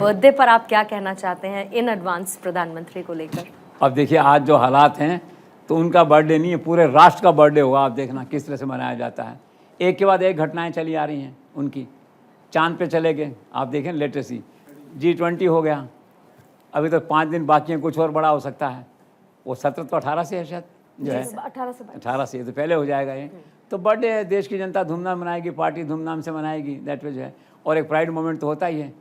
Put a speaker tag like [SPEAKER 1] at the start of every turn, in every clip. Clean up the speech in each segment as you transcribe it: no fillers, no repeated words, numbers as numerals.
[SPEAKER 1] Birthday पर आप क्या कहना चाहते हैं इन एडवांस प्रधानमंत्री को लेकर?
[SPEAKER 2] अब देखिए आज जो हालात हैं तो उनका बर्थडे नहीं है, पूरे राष्ट्र का बर्थडे होगा। आप देखना किस तरह से मनाया जाता है, एक के बाद एक घटनाएं चली आ रही हैं उनकी। चांद पे चले गए, आप देखें लेटेस्ट ही G20 हो गया, अभी तो 5 दिन बाकी हैं, कुछ और बड़ा हो सकता है। वो 17 तो 18 से है शायद, जो है 18 से, तो पहले हो जाएगा ये। तो बर्थडे है, देश की जनता धूमधाम मनाएगी, पार्टी धूमधाम से मनाएगी, दैट वे जो है। और एक प्राइड मोमेंट तो होता ही है,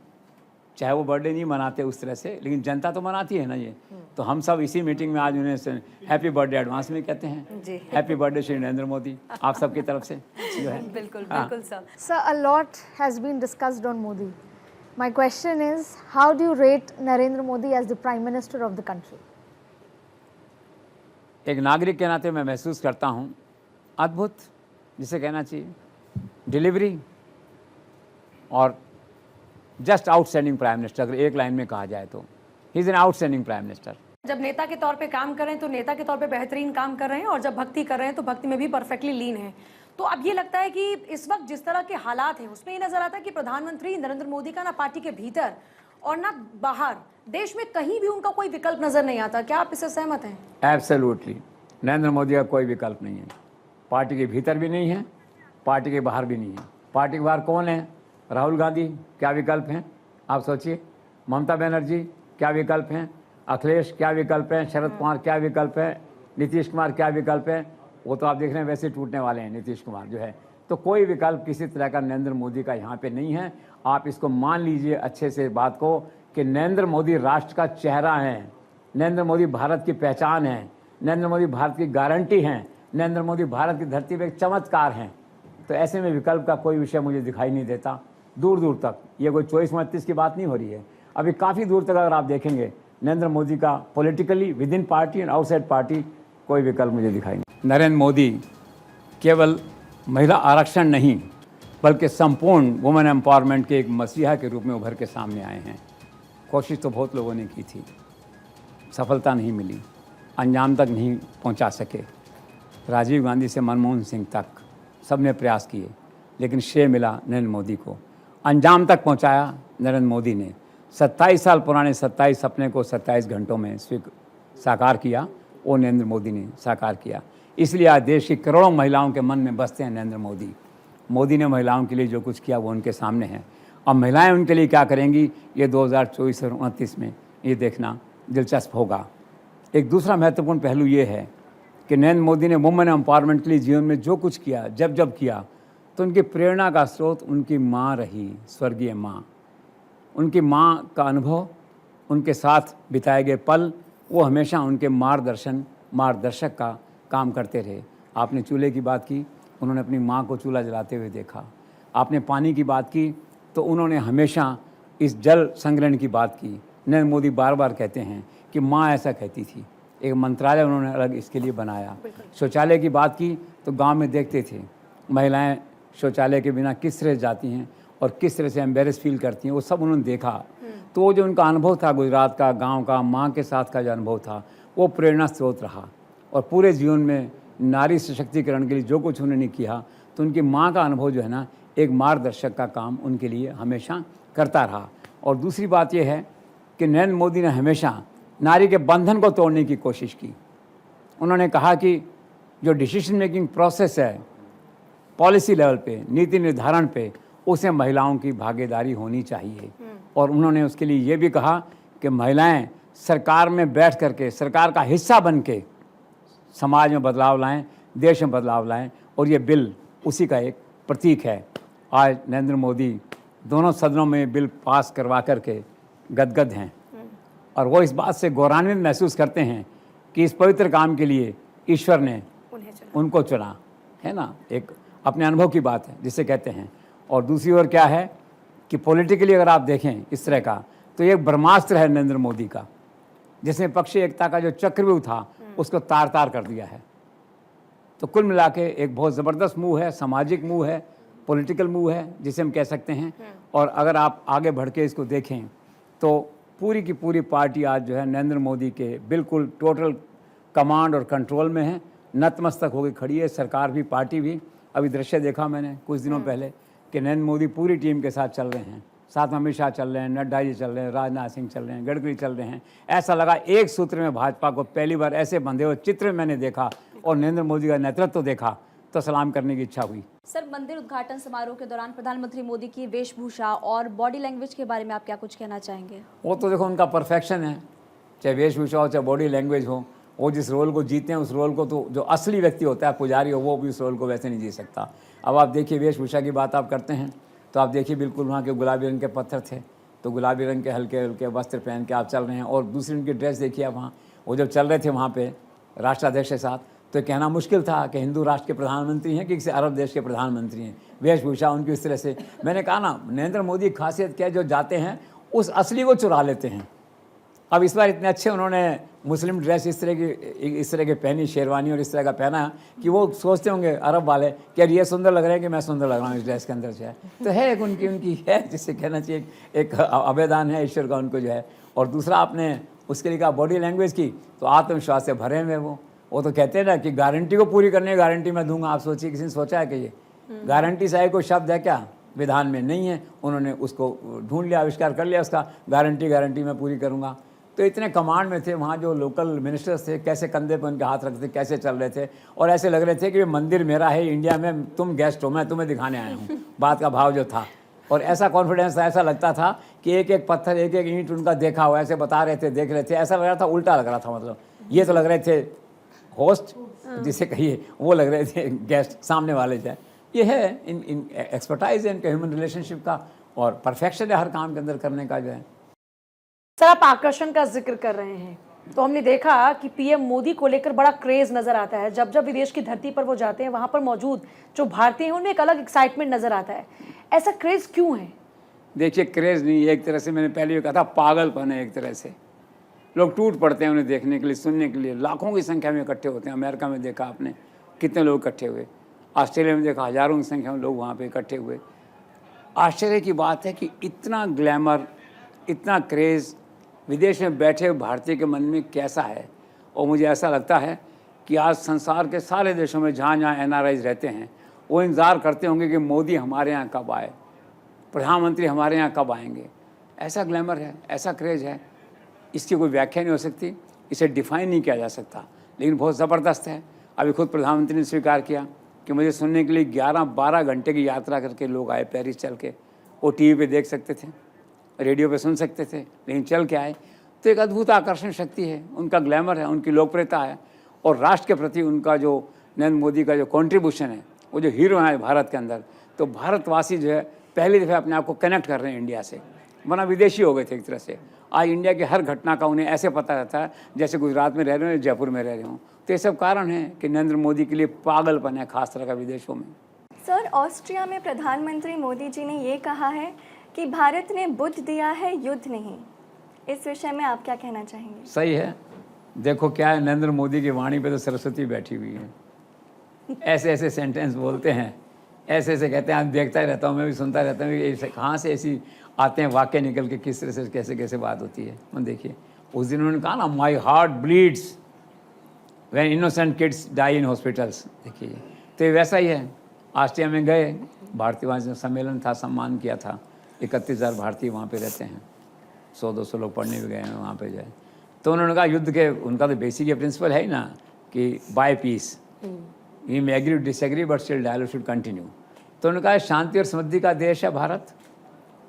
[SPEAKER 2] चाहे वो बर्थडे नहीं मनाते उस तरह से, लेकिन जनता तो मनाती है ना ये। तो हम सब इसी मीटिंग में आज उन्हें हैप्पी बर्थडे एडवांस में कहते हैं जी। हैप्पी बर्थडे श्री नरेंद्र मोदी, आप सबकी तरफ से जो है।
[SPEAKER 1] बिल्कुल बिल्कुल sir.
[SPEAKER 3] Sir, a lot has been discussed on Modi. My question is, how do you rate Narendra Modi as the Prime Minister of the country?
[SPEAKER 2] एक नागरिक के नाते मैं महसूस करता हूँ अद्भुत, जिसे कहना चाहिए डिलीवरी, और जस्ट आउटस्टैंडिंग प्राइम मिनिस्टर। अगर एक लाइन में कहा जाए तो he is an outstanding prime minister.
[SPEAKER 1] जब नेता के तौर पे काम कर रहे हैं तो नेता के तौर पे बेहतरीन काम कर रहे हैं, और जब भक्ति कर रहे हैं तो भक्ति में भी परफेक्टली लीन है। तो अब ये लगता है कि इस वक्त जिस तरह के हालात हैं उसमें ये नजर आता है कि प्रधानमंत्री नरेंद्र मोदी का ना पार्टी के भीतर और ना बाहर, देश में कहीं भी उनका कोई विकल्प नजर नहीं आता। क्या आप इससे सहमत हैं?
[SPEAKER 2] एब्सोल्युटली, नरेंद्र मोदी का कोई विकल्प नहीं है। पार्टी के भीतर भी नहीं है, पार्टी के बाहर भी नहीं है। पार्टी के बाहर कौन है? राहुल गांधी, क्या विकल्प हैं आप सोचिए। ममता बनर्जी, क्या विकल्प हैं। अखिलेश, क्या विकल्प हैं। शरद पवार, क्या विकल्प है। नीतीश कुमार, क्या विकल्प है। वो तो आप देख रहे हैं वैसे टूटने वाले हैं नीतीश कुमार जो है। तो कोई विकल्प किसी तरह का नरेंद्र मोदी का यहाँ पे नहीं है। आप इसको मान लीजिए अच्छे से बात को कि नरेंद्र मोदी राष्ट्र का चेहरा है, नरेंद्र मोदी भारत की पहचान है, नरेंद्र मोदी भारत की गारंटी हैं, नरेंद्र मोदी भारत की धरती पर एक चमत्कार हैं। तो ऐसे में विकल्प का कोई विषय मुझे दिखाई नहीं देता दूर दूर तक। ये कोई 24-29 की बात नहीं हो रही है, अभी काफ़ी दूर तक अगर आप देखेंगे नरेंद्र मोदी का politically with in party and outside party कोई विकल्प मुझे दिखाई नहीं। नरेंद्र मोदी केवल महिला आरक्षण नहीं बल्कि संपूर्ण वुमेन एम्पावरमेंट के एक मसीहा के रूप में उभर के सामने आए हैं। कोशिश तो बहुत लोगों ने की थी, सफलता नहीं मिली, अंजाम तक नहीं पहुंचा सके। राजीव गांधी से मनमोहन सिंह तक सब ने प्रयास किए, लेकिन श्रेय मिला नरेंद्र मोदी को। अंजाम तक पहुंचाया नरेंद्र मोदी ने। 27 साल पुराने 27 सपने को 27 घंटों में साकार किया, वो नरेंद्र मोदी ने साकार किया। इसलिए आज देश की करोड़ों महिलाओं के मन में बसते हैं नरेंद्र मोदी। मोदी ने महिलाओं के लिए जो कुछ किया वो उनके सामने है। अब महिलाएं उनके लिए क्या करेंगी ये 2024 और 29 में ये देखना दिलचस्प होगा। एक दूसरा महत्वपूर्ण पहलू ये है कि नरेंद्र मोदी ने वुमेन एम्पावरमेंट के लिए जीवन में जो कुछ किया, जब जब किया, तो उनकी प्रेरणा का स्रोत उनकी माँ रही, स्वर्गीय माँ। उनकी माँ का अनुभव, उनके साथ बिताए गए पल, वो हमेशा उनके मार्गदर्शक का काम करते रहे। आपने चूल्हे की बात की, उन्होंने अपनी माँ को चूल्हा जलाते हुए देखा। आपने पानी की बात की तो उन्होंने हमेशा इस जल संग्रहण की बात की। नरेंद्र मोदी बार बार कहते हैं कि माँ ऐसा कहती थी। एक मंत्रालय उन्होंने अलग इसके लिए बनाया। शौचालय की बात की तो गांव में देखते थे महिलाएं शौचालय के बिना किस तरह जाती हैं और किस तरह से एम्बेरस फील करती हैं, वो सब उन्होंने देखा। तो वो जो उनका अनुभव था गुजरात का, गांव का, माँ के साथ का जो अनुभव था, वो प्रेरणा स्रोत रहा। और पूरे जीवन में नारी सशक्तिकरण के लिए जो कुछ उन्होंने किया, तो उनकी माँ का अनुभव जो है ना, एक मार्गदर्शक का काम उनके लिए हमेशा करता रहा। और दूसरी बात यह है कि नरेंद्र मोदी ने हमेशा नारी के बंधन को तोड़ने की कोशिश की। उन्होंने कहा कि जो डिसीजन मेकिंग प्रोसेस है पॉलिसी लेवल पे, नीति निर्धारण पे, उसे महिलाओं की भागीदारी होनी चाहिए। और उन्होंने उसके लिए ये भी कहा कि महिलाएं सरकार में बैठ करके, सरकार का हिस्सा बन के समाज में बदलाव लाएं, देश में बदलाव लाएं। और ये बिल उसी का एक प्रतीक है। आज नरेंद्र मोदी दोनों सदनों में बिल पास करवा करके गदगद हैं, और वो इस बात से गौरवान्वित महसूस करते हैं कि इस पवित्र काम के लिए ईश्वर ने उनको चुना है ना। एक अपने अनुभव की बात है जिसे कहते हैं। और दूसरी ओर क्या है कि पॉलिटिकली अगर आप देखें इस तरह का, तो ये ब्रह्मास्त्र है नरेंद्र मोदी का, जिसने पक्षी एकता का जो चक्रव्यूह था उसको तार तार कर दिया है। तो कुल मिला के एक बहुत ज़बरदस्त मूव है, सामाजिक मूव है, पॉलिटिकल मूव है जिसे हम कह सकते हैं। और अगर आप आगे बढ़ के इसको देखें तो पूरी की पूरी पार्टी आज जो है नरेंद्र मोदी के बिल्कुल टोटल कमांड और कंट्रोल में है, नतमस्तक होकर खड़ी है। सरकार भी, पार्टी भी। अभी दृश्य देखा मैंने कुछ दिनों पहले कि नरेंद्र मोदी पूरी टीम के साथ चल रहे हैं साथ में अमित शाह चल रहे हैं, नड्डा जी चल रहे हैं, राजनाथ सिंह चल रहे हैं, गडकरी चल रहे हैं। ऐसा लगा एक सूत्र में भाजपा को पहली बार ऐसे बंधे हुए चित्र मैंने देखा और नरेंद्र मोदी का नेतृत्व देखा तो सलाम करने की इच्छा हुई।
[SPEAKER 4] सर, मंदिर उद्घाटन समारोह के दौरान प्रधानमंत्री मोदी की वेशभूषा और बॉडी लैंग्वेज के बारे में आप क्या कुछ कहना चाहेंगे?
[SPEAKER 2] वो तो देखो उनका परफेक्शन है, चाहे वेशभूषा हो चाहे बॉडी लैंग्वेज हो। वो जिस रोल को जीते हैं उस रोल को तो जो असली व्यक्ति होता है, पुजारी हो, वो भी उस रोल को वैसे नहीं जी सकता। अब आप देखिए वेशभूषा की बात आप करते हैं तो आप देखिए बिल्कुल वहाँ के गुलाबी रंग के पत्थर थे, तो गुलाबी रंग के हल्के हल्के वस्त्र पहन के आप चल रहे हैं। और दूसरी उनकी ड्रेस देखिए आप, वहाँ वो जब चल रहे थे वहाँ पे राष्ट्राध्यक्ष के साथ, तो कहना मुश्किल था कि हिंदू राष्ट्र के प्रधानमंत्री हैं कि किसी अरब देश के प्रधानमंत्री हैं। वेशभूषा उनकी इस तरह से, मैंने कहा ना नरेंद्र मोदी की खासियत क्या है, जो जाते हैं उस असली को चुरा लेते हैं। अब इस बार इतने अच्छे उन्होंने मुस्लिम ड्रेस इस तरह की पहनी, शेरवानी और इस तरह का पहना कि वो सोचते होंगे अरब वाले कि यार ये सुंदर लग रहे हैं कि मैं सुंदर लग रहा हूँ इस ड्रेस के अंदर जो है। तो है एक उनकी है, जिससे कहना चाहिए एक आवेदन है ईश्वर का उनको जो है। और दूसरा आपने उसके लिए कहा बॉडी लैंग्वेज की, तो आत्मविश्वास से भरे हुए वो तो कहते हैं ना कि गारंटी को पूरी करने की गारंटी मैं दूंगा। आप सोचिए किसी ने सोचा है कि ये गारंटी से कोई शब्द है क्या विधान में? नहीं है। उन्होंने उसको ढूंढ लिया, आविष्कार कर लिया उसका, गारंटी मैं पूरी करूंगा। तो इतने कमांड में थे वहाँ जो लोकल मिनिस्टर्स थे, कैसे कंधे पर उनके हाथ रखते, कैसे चल रहे थे और ऐसे लग रहे थे कि मंदिर मेरा है इंडिया में, तुम गेस्ट हो, मैं तुम्हें दिखाने आया हूँ। बात का भाव जो था, और ऐसा कॉन्फिडेंस था, ऐसा लगता था कि एक एक पत्थर एक एक ईंट उनका देखा हुआ, ऐसे बता रहे थे, देख रहे थे, ऐसा लग रहा था उल्टा लग रहा था। मतलब ये तो लग रहे थे होस्ट जिसे कहिए, वो लग रहे थे गेस्ट सामने वाले जो है। ये है इन एक्सपर्टाइज है इनका ह्यूमन रिलेशनशिप का, और परफेक्शन है हर काम के अंदर करने का जो है।
[SPEAKER 1] सर, आप आकर्षण का जिक्र कर रहे हैं तो हमने देखा कि पीएम मोदी को लेकर बड़ा क्रेज नजर आता है। जब जब विदेश की धरती पर वो जाते हैं, वहां पर मौजूद जो भारतीय हैं उनमें एक अलग एक्साइटमेंट नजर आता है। ऐसा क्रेज क्यों है?
[SPEAKER 2] देखिए क्रेज नहीं, एक तरह से मैंने पहले भी कहा था, पागलपन है एक तरह से। लोग टूट पड़ते हैं उन्हें देखने के लिए, सुनने के लिए, लाखों की संख्या में इकट्ठे होते हैं। अमेरिका में देखा आपने कितने लोग इकट्ठे हुए, ऑस्ट्रेलिया में देखा हज़ारों की संख्या में लोग वहाँ पे इकट्ठे हुए। आश्चर्य की बात है कि इतना ग्लैमर, इतना क्रेज़ विदेश में बैठे भारतीय के मन में कैसा है। और मुझे ऐसा लगता है कि आज संसार के सारे देशों में जहाँ जहाँ एनआरआईज रहते हैं, वो इंतज़ार करते होंगे कि मोदी हमारे यहाँ कब आए, प्रधानमंत्री हमारे यहाँ कब आएंगे। ऐसा ग्लैमर है, ऐसा क्रेज़ है, इसकी कोई व्याख्या नहीं हो सकती, इसे डिफ़ाइन नहीं किया जा सकता, लेकिन बहुत ज़बरदस्त है। अभी खुद प्रधानमंत्री ने स्वीकार किया कि मुझे सुनने के लिए 11-12 घंटे की यात्रा करके लोग आए पेरिस चल के। वो टीवी पे देख सकते थे, रेडियो पे सुन सकते थे, लेकिन चल के आए। तो एक अद्भुत आकर्षण शक्ति है, उनका ग्लैमर है, उनकी लोकप्रियता है, और राष्ट्र के प्रति उनका जो नरेंद्र मोदी का जो कॉन्ट्रीब्यूशन है, वो जो हीरो है भारत के अंदर। तो भारतवासी जो है पहली दफ़ा अपने आप को कनेक्ट कर रहे हैं इंडिया से, वरना विदेशी हो गए थे एक तरह से। आज इंडिया की हर घटना का उन्हें ऐसे पता रहता है जैसे गुजरात में रह रहे हो, जयपुर में रह रहे हों। तो ये सब कारण है कि नरेंद्र मोदी के लिए पागलपन है खास तरह का विदेशों में।
[SPEAKER 5] सर, ऑस्ट्रिया में प्रधानमंत्री मोदी जी ने ये कहा है कि भारत ने बुद्ध दिया है, युद्ध नहीं। इस विषय में आप क्या कहना चाहेंगे?
[SPEAKER 2] सही है। देखो क्या है, नरेंद्र मोदी की वाणी पे तो सरस्वती बैठी हुई है। ऐसे ऐसे सेंटेंस बोलते हैं, ऐसे ऐसे कहते हैं, आप देखता ही रहता हूँ, मैं भी सुनता रहता हूँ कि कहाँ से ऐसी आते हैं वाक्य निकल के, किस तरह से कैसे कैसे बात होती है। मैं देखिए उस दिन उन्होंने कहा ना, my heart bleeds when innocent kids die in hospitals. देखिए तो ये वैसा ही है। ऑस्ट्रिया में गए, भारतीय वहाँ सम्मेलन था, सम्मान किया था, 31,000 भारतीय वहाँ पे रहते हैं, 100-200 लोग पढ़ने भी गए हैं वहाँ पे जाए। तो उन्होंने कहा युद्ध के, उनका तो बेसिक ये प्रिंसिपल है ही ना कि by peace, we may agree disagree but still dialogue should continue. तो उन्होंने कहा शांति और समृद्धि का देश है भारत,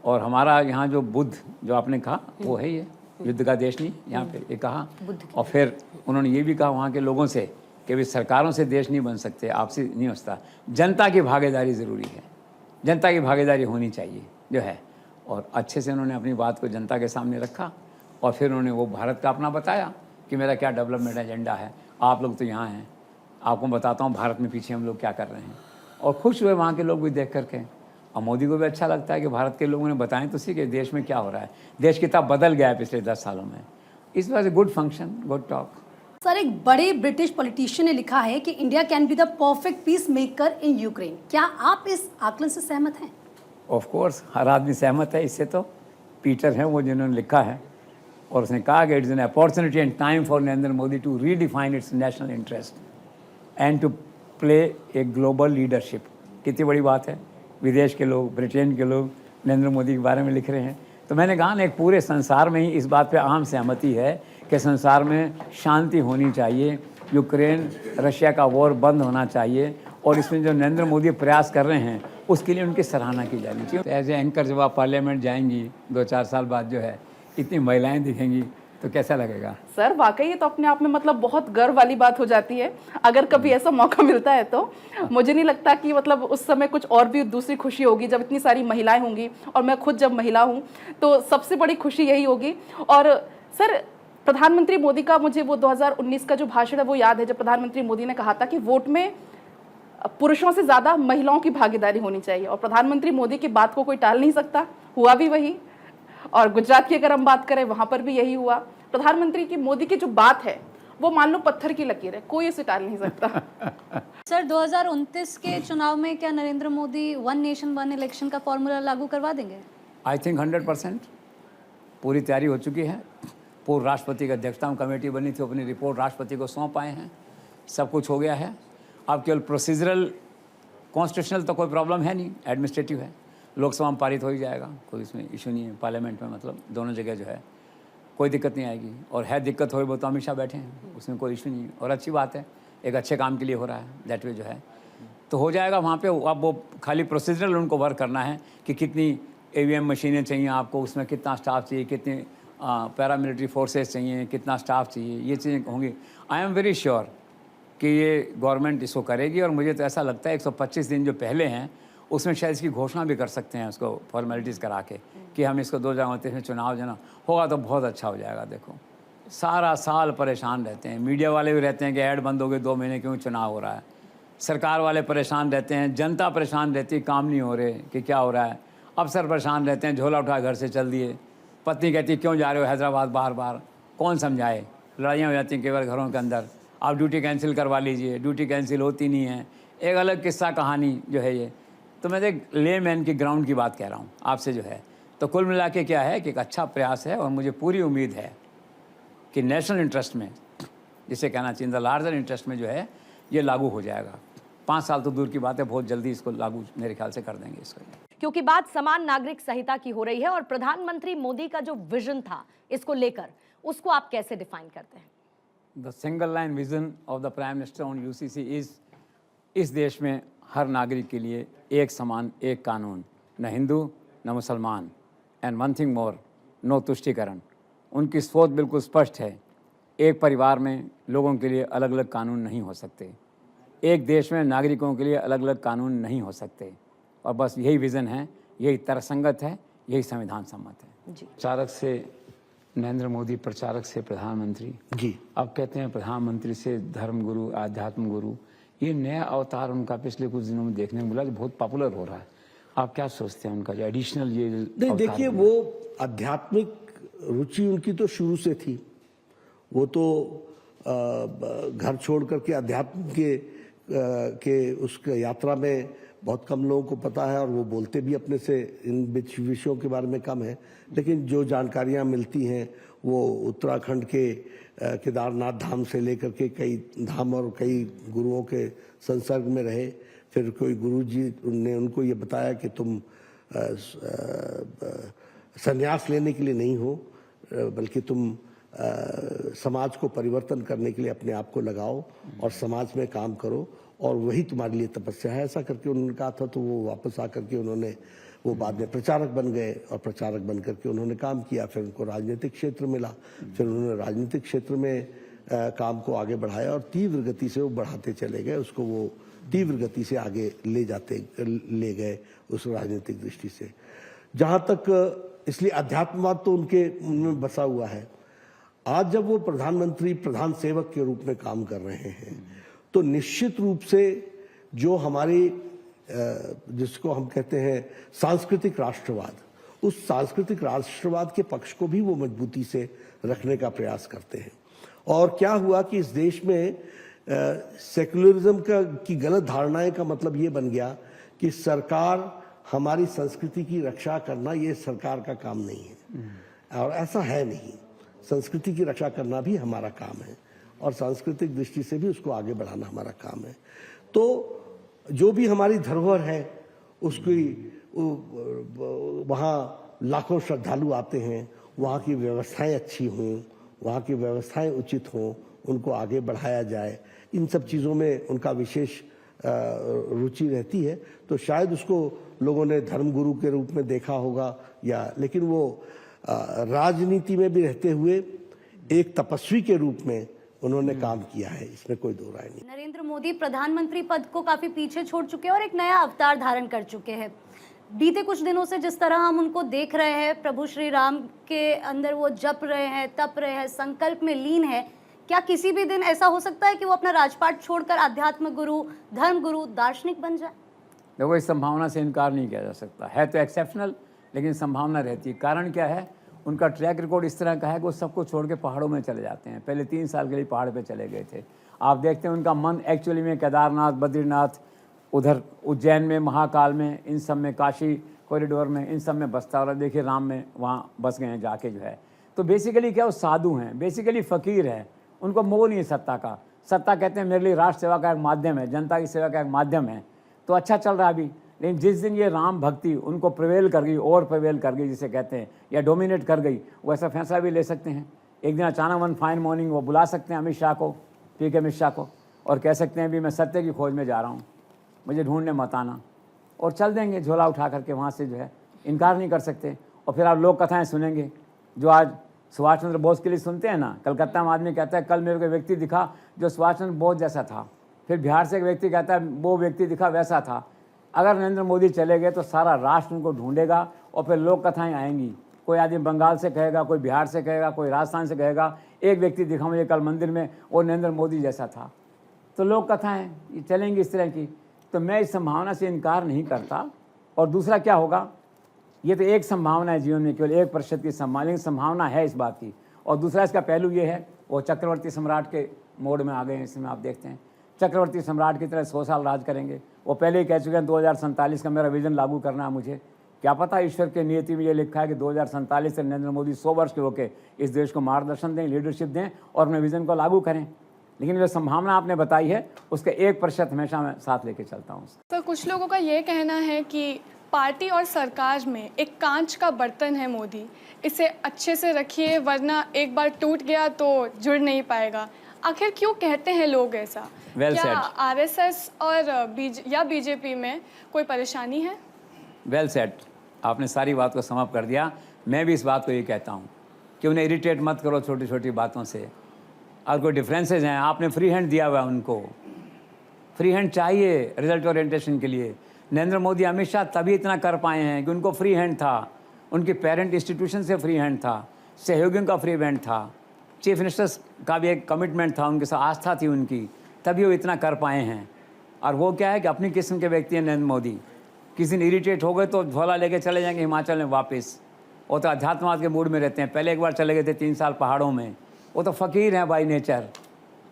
[SPEAKER 2] और हमारा यहाँ जो बुद्ध जो आपने कहा वो है, ये युद्ध का देश नहीं यहाँ पे, ये कहा। और फिर उन्होंने ये भी कहा वहाँ के लोगों से कि भी सरकारों से देश नहीं बन सकते, आपसे नहीं हो सकता, जनता की भागीदारी ज़रूरी है, जनता की भागीदारी होनी चाहिए जो है। और अच्छे से उन्होंने अपनी बात को जनता के सामने रखा, और फिर उन्होंने वो भारत का अपना बताया कि मेरा क्या डेवलपमेंट एजेंडा है, आप लोग तो यहाँ हैं, आपको बताता हूँ भारत में पीछे हम लोग क्या कर रहे हैं। और खुश हुए वहाँ के लोग भी देख करके, और मोदी को भी अच्छा लगता है कि भारत के लोगों ने बताएं तो सी कि देश में क्या हो रहा है, देश कितना बदल गया है पिछले 10 सालों में। इस वजह से good function, good talk.
[SPEAKER 6] Sir, एक बड़े ब्रिटिश पॉलिटिशियन ने लिखा है कि India can be the perfect peace maker in Ukraine. क्या आप इस आकलन से सहमत हैं?
[SPEAKER 2] ऑफ कोर्स, हर आदमी सहमत है इससे। तो पीटर है वो जिन्होंने लिखा है, और उसने कहा कि it's an opportunity and time for Narendra Modi to redefine its national interest and to play a global leadership. कितनी बड़ी बात है, विदेश के लोग, ब्रिटेन के लोग नरेंद्र मोदी के बारे में लिख रहे हैं। तो मैंने कहा ना, एक पूरे संसार में ही इस बात पे आम सहमति है कि संसार में शांति होनी चाहिए, यूक्रेन रशिया का वॉर बंद होना चाहिए, और इसमें जो नरेंद्र मोदी प्रयास कर रहे हैं उसके लिए उनकी सराहना की जानी चाहिए। तो एज ए एंकर जब आप पार्लियामेंट जाएंगी 2-4 साल बाद, जो है इतनी महिलाएं दिखेंगी तो कैसा लगेगा?
[SPEAKER 7] सर वाकई ये तो अपने आप में मतलब बहुत गर्व वाली बात हो जाती है। अगर कभी ऐसा मौका मिलता है तो मुझे नहीं लगता कि मतलब उस समय कुछ और भी दूसरी खुशी होगी जब इतनी सारी महिलाएं होंगी, और मैं खुद जब महिला हूं तो सबसे बड़ी खुशी यही होगी। और सर, प्रधानमंत्री मोदी का मुझे वो 2019 का जो भाषण है वो याद है, जब प्रधानमंत्री मोदी ने कहा था कि वोट में पुरुषों से ज़्यादा महिलाओं की भागीदारी होनी चाहिए, और प्रधानमंत्री मोदी की बात को कोई टाल नहीं सकता, हुआ भी वही। और गुजरात की अगर हम बात करें, वहाँ पर भी यही हुआ। प्रधानमंत्री की मोदी की जो बात है वो मान लो पत्थर की लकीर है, कोई इसे टाल नहीं सकता।
[SPEAKER 4] सर 2029 के चुनाव में क्या Narendra Modi one nation one election का फॉर्मूला लागू करवा देंगे?
[SPEAKER 2] आई थिंक 100% पूरी तैयारी हो चुकी है। पूर्व राष्ट्रपति की अध्यक्षता में कमेटी बनी थी, अपनी रिपोर्ट राष्ट्रपति को सौंप आए हैं, सब कुछ हो गया है। अब केवल प्रोसीजरल, कॉन्स्टिट्यूशनल तो कोई प्रॉब्लम है नहीं, एडमिनिस्ट्रेटिव है। लोकसभा में पारित हो ही जाएगा, कोई इसमें इशू नहीं है। पार्लियामेंट में मतलब दोनों जगह जो है कोई दिक्कत नहीं आएगी, और है दिक्कत हो वो तो अमित शाह बैठे हैं, उसमें कोई इशू नहीं है। और अच्छी बात है, एक अच्छे काम के लिए हो रहा है, दैट वे जो है तो हो जाएगा वहाँ पे। अब वो खाली प्रोसीजरल उनको वर्क करना है कि कितनी EVM मशीनें चाहिए आपको, उसमें कितना स्टाफ चाहिए, कितने पैरामिलिट्री फोर्सेस चाहिए, कितना स्टाफ चाहिए, ये चीज़ें होंगी। आई एम वेरी श्योर कि ये गवर्नमेंट इसको करेगी। और मुझे तो ऐसा लगता है 125 दिन जो पहले हैं उसमें शायद इसकी घोषणा भी कर सकते हैं, उसको फॉर्मेलिटीज़ करा के कि हम इसको 2029 में चुनाव जना होगा तो बहुत अच्छा हो जाएगा। देखो सारा साल परेशान रहते हैं, मीडिया वाले भी रहते हैं कि ऐड बंद हो गए 2 महीने क्यों चुनाव हो रहा है, सरकार वाले परेशान रहते हैं, जनता परेशान रहती है, काम नहीं हो रहे कि क्या हो रहा है, अफसर परेशान रहते हैं, झोला उठा घर से चल दिए, पत्नी कहती है क्यों जा रहे हो हैदराबाद बार बार, कौन समझाए, लड़ाइयाँ हो जाती हैं केवल घरों के अंदर, आप ड्यूटी कैंसिल करवा लीजिए, ड्यूटी कैंसिल होती नहीं है, एक अलग किस्सा कहानी जो है ये। तो मैं एक लेमैन की ग्राउंड की बात कह रहा हूँ आपसे जो है। तो कुल मिला के क्या है कि एक अच्छा प्रयास है, और मुझे पूरी उम्मीद है कि नेशनल इंटरेस्ट में, जिसे कहना चाहिए द लार्जर इंटरेस्ट में जो है ये लागू हो जाएगा। 5 साल तो दूर की बात है, बहुत जल्दी इसको लागू मेरे ख्याल से कर देंगे इसको।
[SPEAKER 8] क्योंकि बात समान नागरिक संहिता की हो रही है, और प्रधानमंत्री मोदी का जो विजन था इसको लेकर, उसको आप कैसे डिफाइन करते हैं?
[SPEAKER 2] The single line vision of the prime minister on UCC is, इस देश में हर नागरिक के लिए एक समान एक कानून, न हिंदू न मुसलमान, and one thing more, no तुष्टीकरण। उनकी सोच बिल्कुल स्पष्ट है, एक परिवार में लोगों के लिए अलग अलग कानून नहीं हो सकते, एक देश में नागरिकों के लिए अलग अलग कानून नहीं हो सकते, और बस यही विज़न है, यही तर्कसंगत है, यही संविधान सम्मत है।
[SPEAKER 8] जी।
[SPEAKER 2] प्रचारक से नरेंद्र मोदी, प्रचारक से प्रधानमंत्री जी। अब कहते हैं प्रधानमंत्री से धर्म गुरु, आध्यात्म गुरु, ये नया अवतार उनका पिछले कुछ दिनों में देखने को मिला, जो बहुत पॉपुलर हो रहा है। आप क्या सोचते हैं उनका जो एडिशनल ये
[SPEAKER 9] नहीं, देखिए वो आध्यात्मिक रुचि उनकी तो शुरू से थी, वो तो घर छोड़ करके अध्यात्म के उस यात्रा में बहुत कम लोगों को पता है, और वो बोलते भी अपने से इन विषयों के बारे में कम है। लेकिन जो जानकारियां मिलती हैं वो उत्तराखंड के केदारनाथ धाम से लेकर के कई धाम और कई गुरुओं के संसर्ग में रहे। फिर कोई गुरुजी ने उनको ये बताया कि तुम संन्यास लेने के लिए नहीं हो, बल्कि तुम समाज को परिवर्तन करने के लिए अपने आप को लगाओ और समाज में काम करो, और वही तुम्हारे लिए तपस्या है। ऐसा करके उन्होंने कहा था। तो वो वापस आकर के उन्होंने, वो बाद में प्रचारक बन गए, और प्रचारक बन करके उन्होंने काम किया। फिर उनको राजनीतिक क्षेत्र मिला, फिर उन्होंने राजनीतिक क्षेत्र में काम को आगे बढ़ाया, और तीव्र गति से वो बढ़ाते चले गए, उसको वो तीव्र गति से आगे ले गए उस राजनीतिक दृष्टि से। जहाँ तक, इसलिए अध्यात्मवाद तो उनमें बसा हुआ है। आज जब वो प्रधानमंत्री, प्रधान सेवक के रूप में काम कर रहे हैं, तो निश्चित रूप से जो हमारी, जिसको हम कहते हैं सांस्कृतिक राष्ट्रवाद, उस सांस्कृतिक राष्ट्रवाद के पक्ष को भी वो मजबूती से रखने का प्रयास करते हैं। और क्या हुआ कि इस देश में सेक्युलरिज्म की गलत धारणाएं का मतलब ये बन गया कि सरकार, हमारी संस्कृति की रक्षा करना ये सरकार का काम नहीं है, और ऐसा है नहीं। संस्कृति की रक्षा करना भी हमारा काम है, और सांस्कृतिक दृष्टि से भी उसको आगे बढ़ाना हमारा काम है। तो जो भी हमारी धरोहर है वहाँ लाखों श्रद्धालु आते हैं, वहाँ की व्यवस्थाएं अच्छी हों, वहाँ की व्यवस्थाएं उचित हों, उनको आगे बढ़ाया जाए, इन सब चीज़ों में उनका विशेष रुचि रहती है। तो शायद उसको लोगों ने धर्मगुरु के रूप में देखा होगा, या लेकिन वो राजनीति में भी रहते हुए एक तपस्वी के रूप में उन्होंने काम किया है, इसमें कोई दो राय नहीं।
[SPEAKER 6] नरेंद्र मोदी प्रधानमंत्री पद को काफी पीछे छोड़ चुके हैं और एक नया अवतार धारण कर चुके हैं। बीते कुछ दिनों से जिस तरह हम उनको देख रहे हैं, प्रभु श्री राम के अंदर वो जप रहे हैं, तप रहे हैं, संकल्प में लीन है, क्या किसी भी दिन ऐसा हो सकता है कि वो अपना राजपाट छोड़कर आध्यात्म गुरु, धर्म गुरु, दार्शनिक बन जाए?
[SPEAKER 2] देखो, इस संभावना से इनकार नहीं किया जा सकता है। तो एक्सेप्शनल, लेकिन संभावना रहती है। कारण क्या है? उनका ट्रैक रिकॉर्ड इस तरह का है कि वो सबको छोड़ के पहाड़ों में चले जाते हैं। पहले 3 साल के लिए पहाड़ पे चले गए थे। आप देखते हैं उनका मन एक्चुअली में केदारनाथ, बद्रीनाथ, उधर उज्जैन में, महाकाल में, इन सब में, काशी कॉरिडोर में, इन सब में बसता। और देखिए राम में वहाँ बस गए हैं जाके जो है। तो बेसिकली क्या, वो साधु हैं, बेसिकली फ़कीर है। उनको मोह नहीं है सत्ता का। सत्ता कहते हैं मेरे लिए राष्ट्र सेवा का एक माध्यम है, जनता की सेवा का एक माध्यम है। तो अच्छा चल रहा है अभी, लेकिन जिस दिन ये राम भक्ति उनको प्रिवेल कर गई, और प्रिवेल कर गई जिसे कहते हैं, या डोमिनेट कर गई, वैसा फैसला भी ले सकते हैं। एक दिन अचानक वन फाइन मॉर्निंग वो बुला सकते हैं अमित शाह को, पीके अमित शाह को, और कह सकते हैं भी मैं सत्य की खोज में जा रहा हूँ, मुझे ढूंढने मत आना, और चल देंगे झोला उठा करके वहाँ से जो है। इनकार नहीं कर सकते। और फिर आप लोक कथाएँ सुनेंगे जो आज सुभाष चंद्र बोस के लिए सुनते हैं ना। कलकत्ता में आदमी कहता है कल मेरे को व्यक्ति दिखा जो सुभाष चंद्र बोस जैसा था। फिर बिहार से एक व्यक्ति कहता है वो व्यक्ति दिखा वैसा था। अगर नरेंद्र मोदी चले गए तो सारा राष्ट्र उनको ढूंढेगा, और फिर लोक कथाएँ आएंगी। कोई आदमी बंगाल से कहेगा, कोई बिहार से कहेगा, कोई राजस्थान से कहेगा, एक व्यक्ति दिखा मुझे कल मंदिर में, वो नरेंद्र मोदी जैसा था। तो लोक कथाएँ ये चलेंगी इस तरह की। तो मैं इस संभावना से इनकार नहीं करता। और दूसरा क्या होगा, ये तो एक संभावना है जीवन में, केवल 1% की संभावना है इस बात की। और दूसरा इसका पहलू ये है, वो चक्रवर्ती सम्राट के मोड में आ गए हैं। इसमें आप देखते हैं चक्रवर्ती सम्राट की तरह 100 साल राज करेंगे। वो पहले ही कह चुके हैं 2047 का मेरा विजन लागू करना है मुझे। क्या पता ईश्वर के नियति में ये लिखा है कि 2047 से नरेंद्र मोदी 100 वर्ष के होकर इस देश को मार्गदर्शन दें, लीडरशिप दें और अपने विजन को लागू करें। लेकिन जो संभावना आपने बताई है उसका 1% हमेशा मैं साथ लेके चलता हूँ।
[SPEAKER 10] तो कुछ लोगों का ये कहना है कि पार्टी और सरकार में एक कांच का बर्तन है मोदी, इसे अच्छे से रखिए वरना एक बार टूट गया तो जुड़ नहीं पाएगा। आखिर क्यों कहते हैं लोग ऐसा? क्या आरएसएस और बीजेपी में कोई परेशानी है?
[SPEAKER 2] वेल सेट, आपने सारी बात को समाप्त कर दिया। मैं भी इस बात को ये कहता हूँ कि उन्हें इरिटेट मत करो छोटी छोटी बातों से। और कोई डिफरेंसेज हैं, आपने फ्री हैंड दिया हुआ है उनको। फ्री हैंड चाहिए रिजल्ट ओरिएंटेशन के लिए। नरेंद्र मोदी, अमित शाह तभी इतना कर पाए हैं कि उनको फ्री हैंड था, उनके पेरेंट इंस्टीट्यूशन से फ्री हैंड था, सहयोगियों का फ्री हैंड था, चीफ मिनिस्टर्स का भी एक कमिटमेंट था, उनके साथ आस्था थी उनकी, तभी वो इतना कर पाए हैं। और वो क्या है कि अपनी किस्म के व्यक्ति हैं नरेंद्र मोदी। किसी दिन इरिटेट हो गए तो झोला लेके चले जाएंगे हिमाचल में वापस। वो तो अध्यात्मवाद के मूड में रहते हैं। पहले एक बार चले गए थे 3 साल पहाड़ों में। वो तो फ़कीर हैं बाई नेचर।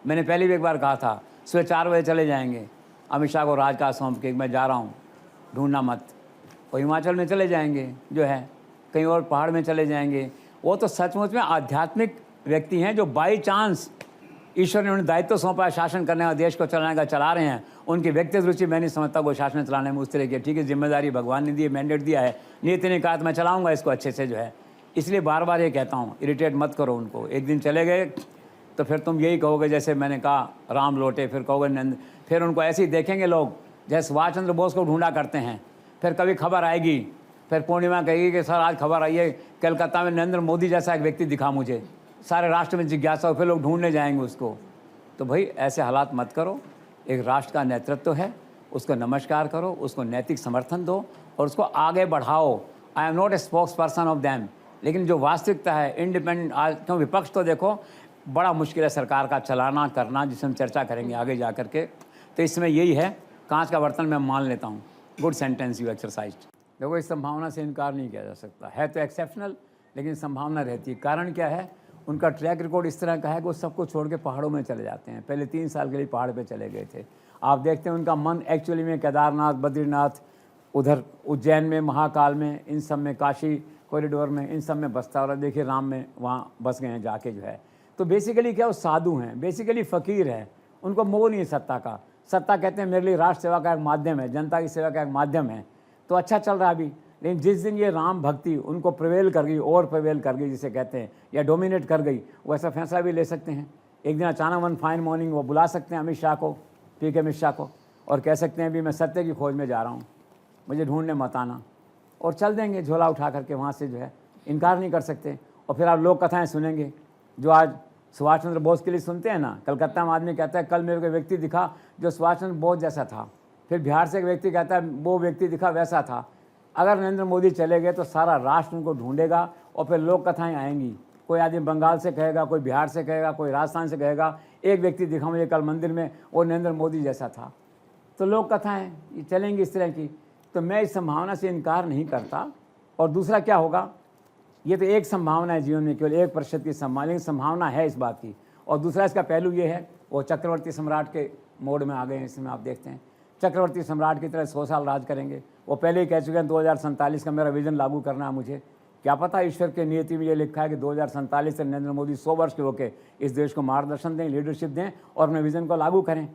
[SPEAKER 2] मैंने पहले भी एक बार कहा था सुबह 4 बजे चले जाएंगे अमित शाह को राजकाज सौंप के, मैं जा रहा हूँ, ढूंढना मत। और हिमाचल में चले जाएंगे जो है, कहीं और पहाड़ में चले जाएंगे। वो तो सचमुच में आध्यात्मिक व्यक्ति हैं जो बाई चांस ईश्वर ने उन्हें दायित्व सौंपा है शासन करने का, देश को चलाने का, चला रहे हैं। उनकी व्यक्तिगत रुचि मैं नहीं समझता वो शासन चलाने में उस तरह की। ठीक है, जिम्मेदारी भगवान ने दी है, मैंडेट दिया है, नीति ने कहा तो मैं चलाऊँगा इसको अच्छे से जो है। इसलिए बार बार ये कहता हूँ इरिटेट मत करो उनको। एक दिन चले गए तो फिर तुम यही कहोगे जैसे मैंने कहा राम लौटे, फिर कहोगे नंद। फिर उनको ऐसे ही देखेंगे लोग जैसे सुभाष चंद्र बोस को ढूंढा करते हैं। फिर कभी खबर आएगी, फिर पूर्णिमा कहेगी कि सर आज खबर आई है कलकत्ता में नरेंद्र मोदी जैसा एक व्यक्ति दिखा मुझे। सारे राष्ट्र में जिज्ञासा हो, फिर लोग ढूंढने जाएंगे उसको। तो भाई ऐसे हालात मत करो। एक राष्ट्र का नेतृत्व है, उसको नमस्कार करो, उसको नैतिक समर्थन दो और उसको आगे बढ़ाओ। I am not a spokes person of them. लेकिन जो वास्तविकता है इंडिपेंडेंट, आज क्यों विपक्ष तो देखो बड़ा मुश्किल है सरकार का चलाना करना, जिसे हम चर्चा करेंगे आगे जा कर के। तो इसमें यही है, कांच का बर्तन मैं मान लेता हूँ। Good sentence you exercise. देखो, इस संभावना से इनकार नहीं किया जा सकता है। तो एक्सेप्शनल, लेकिन संभावना रहती है। कारण क्या है, उनका ट्रैक रिकॉर्ड इस तरह का है कि वो सबको छोड़ के पहाड़ों में चले जाते हैं। पहले 3 साल के लिए पहाड़ पे चले गए थे। आप देखते हैं उनका मन एक्चुअली में केदारनाथ, बद्रीनाथ, उधर उज्जैन में, महाकाल में, इन सब में, काशी कॉरिडोर में, इन सब में बसता। और देखिए राम में वहाँ बस गए हैं जाके जो है। तो बेसिकली क्या, वो साधु हैं, बेसिकली फ़कीर हैं। उनको मोह नहीं है सत्ता का। सत्ता कहते हैं मेरे लिए राष्ट्र सेवा का एक माध्यम है, जनता की सेवा का एक माध्यम है। तो तो अच्छा चल रहा है अभी। लेकिन जिस दिन ये राम भक्ति उनको प्रिवेल कर गई, और प्रिवेल कर गई जिसे कहते हैं, या डोमिनेट कर गई, वो ऐसा फैसला भी ले सकते हैं। एक दिन अचानक वन फाइन मॉर्निंग वो बुला सकते हैं अमित शाह को, ठीक है, अमित शाह को, और कह सकते हैं भी मैं सत्य की खोज में जा रहा हूँ, मुझे ढूंढने मत आना, और चल देंगे झोला उठा करके वहाँ से, जो है इनकार नहीं कर सकते। और फिर आप लोक कथाएँ सुनेंगे जो आज सुभाष चंद्र बोस के लिए सुनते हैं ना। कलकत्ता में आदमी कहता है कल मेरे को व्यक्ति दिखा जो सुभाष चंद्र बोस जैसा था, फिर बिहार से एक व्यक्ति कहता है वो व्यक्ति दिखा वैसा था। अगर नरेंद्र मोदी चले गए तो सारा राष्ट्र उनको ढूंढेगा, और फिर लोक कथाएँ आएंगी। कोई आदमी बंगाल से कहेगा, कोई बिहार से कहेगा, कोई राजस्थान से कहेगा, एक व्यक्ति दिखा मुझे कल मंदिर में, वो नरेंद्र मोदी जैसा था। तो लोक कथाएँ ये चलेंगी इस तरह की। तो मैं इस संभावना से इनकार नहीं करता। और दूसरा क्या होगा, ये तो एक संभावना है जीवन में, केवल 1% की संभावना है इस बात की। और दूसरा इसका पहलू ये है, वो चक्रवर्ती सम्राट के मोड में आ गए हैं इसमें। आप देखते हैं चक्रवर्ती सम्राट की तरह 100 साल राज करेंगे। वो पहले ही कह चुके हैं 2047 का मेरा विजन लागू करना है मुझे। क्या पता ईश्वर के नियति में ये लिखा है कि 2047 से नरेंद्र मोदी 100 वर्ष के होकर इस देश को मार्गदर्शन दें, लीडरशिप दें और अपने विजन को लागू करें।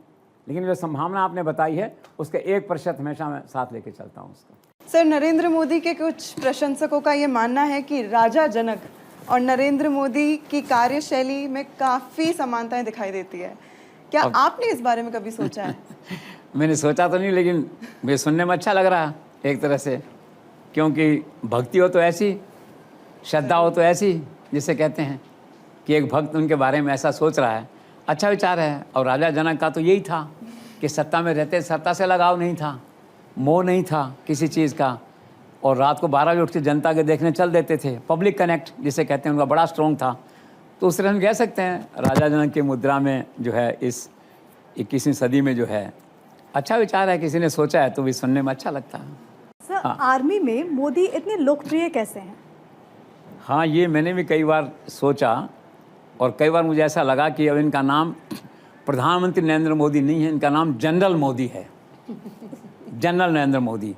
[SPEAKER 2] लेकिन जो संभावना आपने बताई है उसके 1% हमेशा मैं साथ लेके चलता हूँ उसका।
[SPEAKER 11] सर, नरेंद्र मोदी के कुछ प्रशंसकों का ये मानना है कि राजा जनक और नरेंद्र मोदी की कार्यशैली में काफ़ी समानताएं दिखाई देती है। क्या आपने इस बारे में कभी सोचा है?
[SPEAKER 2] मैंने सोचा तो नहीं, लेकिन मुझे सुनने में अच्छा लग रहा है एक तरह से, क्योंकि भक्ति हो तो ऐसी, श्रद्धा हो तो ऐसी, जिसे कहते हैं कि एक भक्त उनके बारे में ऐसा सोच रहा है, अच्छा विचार है। और राजा जनक का तो यही था कि सत्ता में रहते सत्ता से लगाव नहीं था, मोह नहीं था किसी चीज़ का, और रात को 12 बजे उठ के जनता के देखने चल देते थे। पब्लिक कनेक्ट जिसे कहते हैं उनका बड़ा स्ट्रॉन्ग था। तो उस तरह हम कह सकते हैं राजा जनक की मुद्रा में जो है इस 21वीं सदी में जो है अच्छा विचार है, किसी ने सोचा है तो भी सुनने में अच्छा लगता है।
[SPEAKER 12] सर, आर्मी में मोदी इतने लोकप्रिय कैसे हैं?
[SPEAKER 2] हाँ, ये मैंने भी कई बार सोचा, और कई बार मुझे ऐसा लगा कि अब इनका नाम प्रधानमंत्री नरेंद्र मोदी नहीं है, इनका नाम जनरल मोदी है। जनरल नरेंद्र मोदी।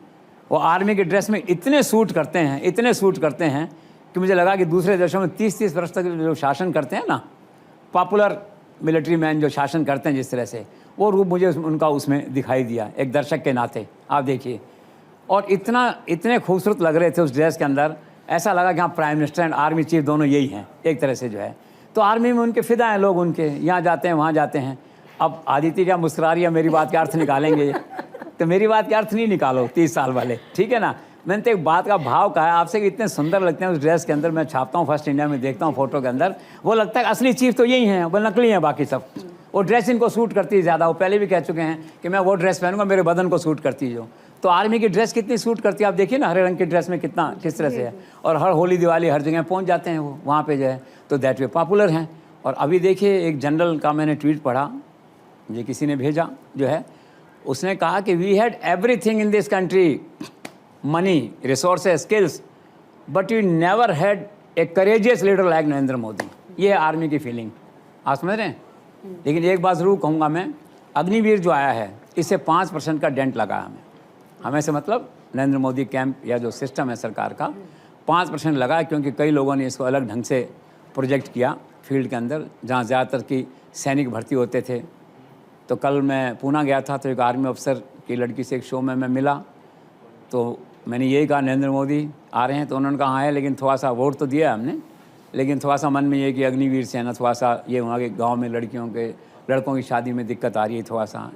[SPEAKER 2] वो आर्मी के ड्रेस में इतने सूट करते हैं, इतने सूट करते हैं कि मुझे लगा कि दूसरे देशों में 30-30 वर्ष तक जो शासन करते हैं ना, पॉपुलर मिलिट्री मैन जो शासन करते हैं जिस तरह से, वो रूप मुझे उनका उसमें दिखाई दिया एक दर्शक के नाते। आप देखिए, और इतने खूबसूरत लग रहे थे उस ड्रेस के अंदर, ऐसा लगा कि हाँ prime minister and army chief दोनों यही हैं एक तरह से जो है। तो आर्मी में उनके फिदा हैं लोग, उनके यहाँ जाते हैं वहाँ जाते हैं। अब आदित्य क्या मुस्कुरा रही है, मेरी बात के अर्थ निकालेंगे तो मेरी बात के अर्थ नहीं निकालो 30 साल वाले, ठीक है ना। मैंने तो एक बात का भाव कहा है आपसे कि इतने सुंदर लगते हैं उस ड्रेस के अंदर। मैं छापता हूँ फर्स्ट इंडिया में, देखता हूँ फोटो के अंदर, वो लगता है असली चीफ तो यही हैं, वो नकली हैं बाकी सब। वो ड्रेस इनको सूट करती है ज़्यादा। वो पहले भी कह चुके हैं कि मैं वो ड्रेस पहनूंगा मेरे बदन को सूट करती है जो। तो आर्मी की ड्रेस कितनी सूट करती है आप देखिए ना, हरे रंग की ड्रेस में कितना किस तरह से है। और हर होली दिवाली हर जगह पहुँच जाते हैं वो वहाँ पर जो है, तो दैट वे पॉपुलर हैं। और अभी देखिए एक जनरल का मैंने ट्वीट पढ़ा, ये किसी ने भेजा जो है, उसने कहा कि we had everything in this country, money, resources, skills, but we never had a courageous leader like Narendra Modi. ये है आर्मी की फीलिंग, आप समझ रहे हैं। लेकिन एक बात ज़रूर कहूँगा मैं, अग्निवीर जो आया है इससे 5% का डेंट लगा हमें से मतलब नरेंद्र मोदी कैंप या जो सिस्टम है सरकार का 5% लगा, क्योंकि कई लोगों ने इसको अलग ढंग से प्रोजेक्ट किया फील्ड के अंदर, जहाँ ज़्यादातर की सैनिक भर्ती होते थे। तो कल मैं पूना गया था, तो एक आर्मी अफसर की लड़की से एक शो में मैं मिला, तो मैंने यही कहा नरेंद्र मोदी आ रहे हैं, तो उन्होंने कहा हाँ है, लेकिन थोड़ा सा वोट तो दिया हमने, लेकिन थोड़ा सा मन में ये कि अग्निवीर से है ना, थोड़ा सा ये वहाँ के गांव में लड़कों की शादी में दिक्कत आ रही है थोड़ा सा।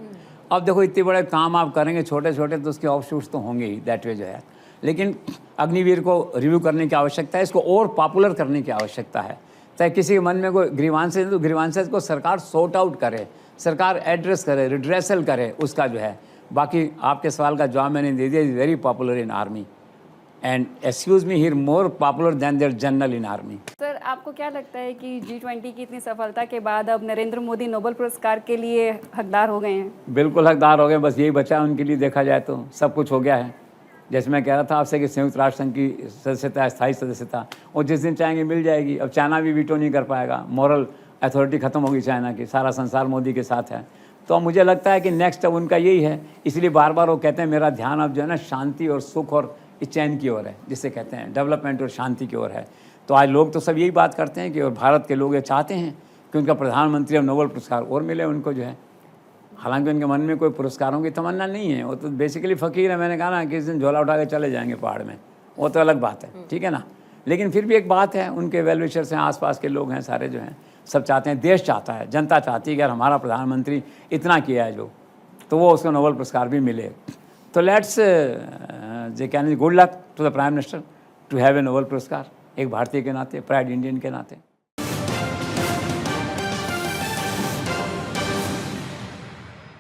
[SPEAKER 2] अब देखो इतने बड़े काम आप करेंगे छोटे छोटे, तो उसके ऑफशूट्स तो होंगे ही, दैट वे जो है। लेकिन अग्निवीर को रिव्यू करने की आवश्यकता है, इसको और पॉपुलर करने की आवश्यकता है। चाहे किसी के मन में कोई ग्रीवांसेस, तो ग्रीवांसेस को सरकार सॉर्ट आउट करे, सरकार एड्रेस करे, रिड्रेसल करे उसका जो है। बाकी आपके सवाल का जवाब मैंने दे दिया, is very popular in army and excuse me here more popular than their general in army.
[SPEAKER 13] Sir, आपको क्या लगता है कि G20 की इतनी सफलता के बाद अब नरेंद्र मोदी नोबेल पुरस्कार के लिए हकदार हो गए हैं?
[SPEAKER 2] बिल्कुल हकदार हो गए, बस यही बचा है उनके लिए, देखा जाए तो सब कुछ हो गया है। जैसे मैं कह रहा था आपसे कि संयुक्त राष्ट्र संघ की सदस्यता, स्थायी सदस्यता, वो जिस दिन चाहेंगे मिल जाएगी। अब चाइना भी वीटो नहीं कर पाएगा, मॉरल अथॉरिटी खत्म होगी चाइना की, सारा संसार मोदी के साथ है। तो मुझे लगता है कि नेक्स्ट अब उनका यही है, इसलिए बार बार वो कहते हैं मेरा ध्यान अब जो है ना शांति और सुख और चैन की ओर है, जिसे कहते हैं डेवलपमेंट और शांति की ओर है। तो आज लोग तो सब यही बात करते हैं कि और भारत के लोग ये चाहते हैं कि उनका प्रधानमंत्री और नोबेल पुरस्कार और मिले उनको जो है। हालांकि उनके मन में कोई पुरस्कारों की तमन्ना नहीं है, वो तो बेसिकली फ़कीर है। मैंने कहा ना कि इस दिन झोला उठा के चले जाएंगे पहाड़ में, वो तो अलग बात है, ठीक है ना। लेकिन फिर भी एक बात है, उनके वेल विशर्स हैं, आसपास के लोग हैं सारे जो हैं, सब चाहते हैं, देश चाहता है, जनता चाहती है कि अगर हमारा प्रधानमंत्री इतना किया है जो, तो वो उसको नोबेल पुरस्कार भी मिले। तो लेट्स जे कैन good luck to the prime minister to have a Nobel पुरस्कार, एक भारतीय के नाते, प्राइड इंडियन के नाते।